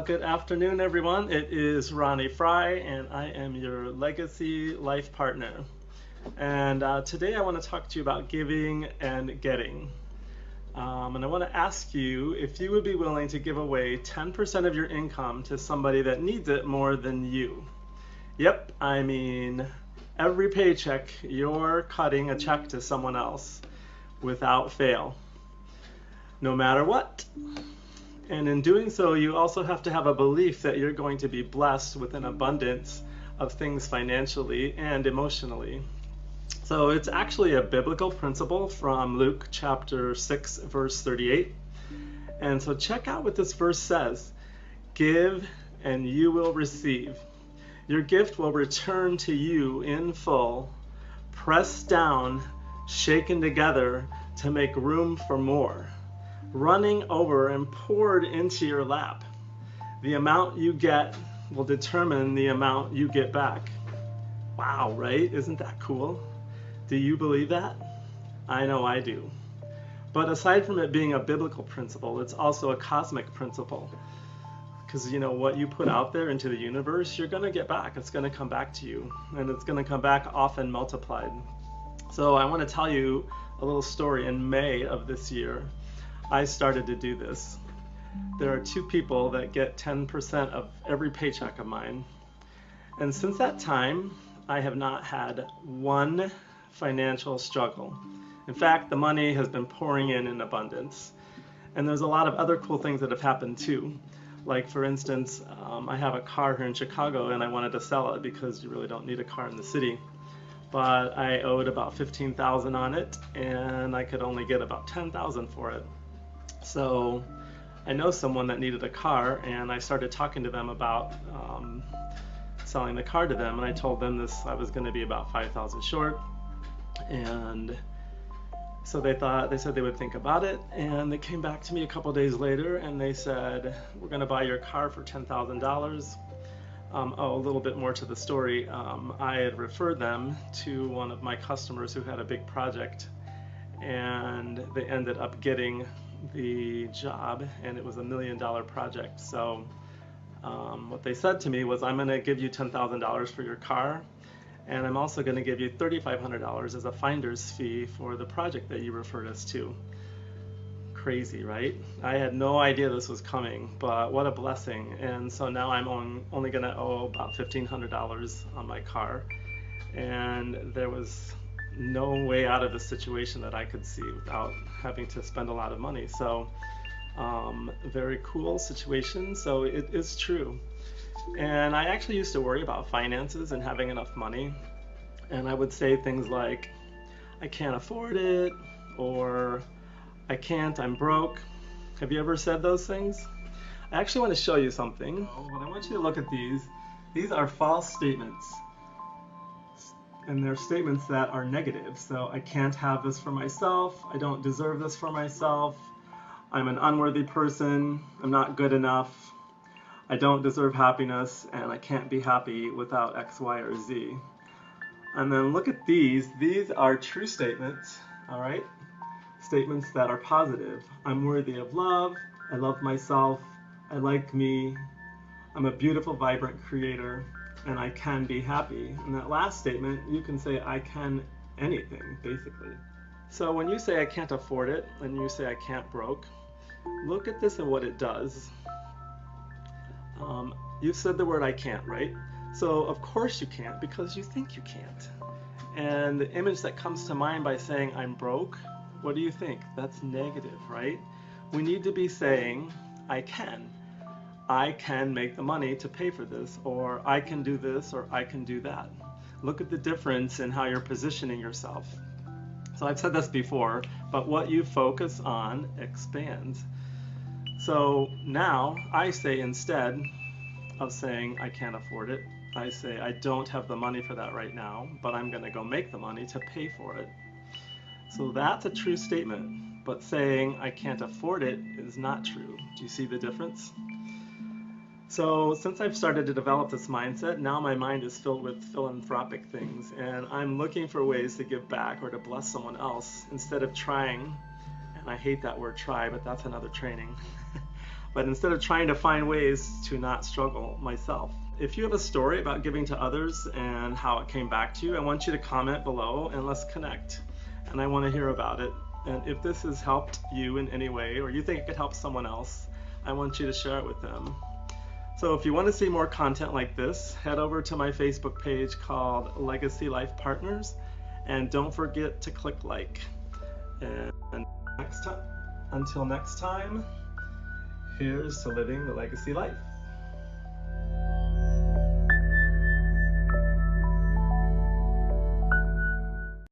Good afternoon, everyone. It is Ronnie Frey, and I am your legacy life partner. And today I want to talk to you about giving and getting. And I want to ask you if you would be willing to give away 10% of your income to somebody that needs it more than you. Yep, I mean, every paycheck you're cutting a check to someone else without fail, no matter what. And in doing so, you also have to have a belief that you're going to be blessed with an abundance of things financially and emotionally. So it's actually a biblical principle from Luke chapter 6, verse 38. And so check out what this verse says. Give and you will receive. Your gift will return to you in full, pressed down, shaken together to make room for more, running over and poured into your lap. The amount you get will determine the amount you get back. Wow, right? Isn't that cool? Do you believe that? I know I do. But aside from it being a biblical principle, it's also a cosmic principle. Because what you put out there into the universe, you're going to get back. It's going to come back to you, and it's going to come back often multiplied. So I want to tell you a little story. In May of this year, I started to do this. There are two people that get 10% of every paycheck of mine. And since that time, I have not had one financial struggle. In fact, the money has been pouring in abundance. And there's a lot of other cool things that have happened too. Like, for instance, I have a car here in Chicago and I wanted to sell it because you really don't need a car in the city. But I owed about $15,000 on it and I could only get about $10,000 for it. So I know someone that needed a car, and I started talking to them about selling the car to them, and I told them I was going to be about $5,000 short, and so they said they would think about it, and they came back to me a couple days later and they said, we're going to buy your car for $10,000. A little bit more to the story. I had referred them to one of my customers who had a big project, and they ended up getting the job, and it was $1 million project. So what they said to me was, I'm going to give you $10,000 for your car, and I'm also going to give you $3,500 as a finder's fee for the project that you referred us to. Crazy, right? I had no idea this was coming, but what a blessing. And so now I'm only going to owe about $1,500 on my car, and there was no way out of the situation that I could see without having to spend a lot of money. So very cool situation. So it is true. And I actually used to worry about finances and having enough money, and I would say things like, I can't afford it, or I'm broke. Have you ever said those things? I actually want to show you something. But I want you to look at these. These are false statements. And they're statements that are negative. So I can't have this for myself. I don't deserve this for myself. I'm an unworthy person. I'm not good enough. I don't deserve happiness, and I can't be happy without X, Y, or Z. And then look at these. These are true statements, all right? Statements that are positive. I'm worthy of love. I love myself. I like me. I'm a beautiful, vibrant creator, and I can be happy. In that last statement, you can say, I can anything, basically. So when you say I can't afford it, and you say I can't broke, look at this and what it does. You've said the word I can't, right? So of course you can't, because you think you can't. And the image that comes to mind by saying I'm broke, what do you think? That's negative, right? We need to be saying I can. I can make the money to pay for this, or I can do this, or I can do that. Look at the difference in how you're positioning yourself. So I've said this before, but what you focus on expands. So now I say, instead of saying I can't afford it, I say I don't have the money for that right now, but I'm going to go make the money to pay for it. So that's a true statement, but saying I can't afford it is not true. Do you see the difference? So since I've started to develop this mindset, now my mind is filled with philanthropic things, and I'm looking for ways to give back or to bless someone else instead of trying, and I hate that word try, but that's another training, but instead of trying to find ways to not struggle myself. If you have a story about giving to others and how it came back to you, I want you to comment below and let's connect. And I want to hear about it. And if this has helped you in any way, or you think it could help someone else, I want you to share it with them. So if you want to see more content like this, head over to my Facebook page called Legacy Life Partners, and don't forget to click like. And until next time, here's to living the legacy life.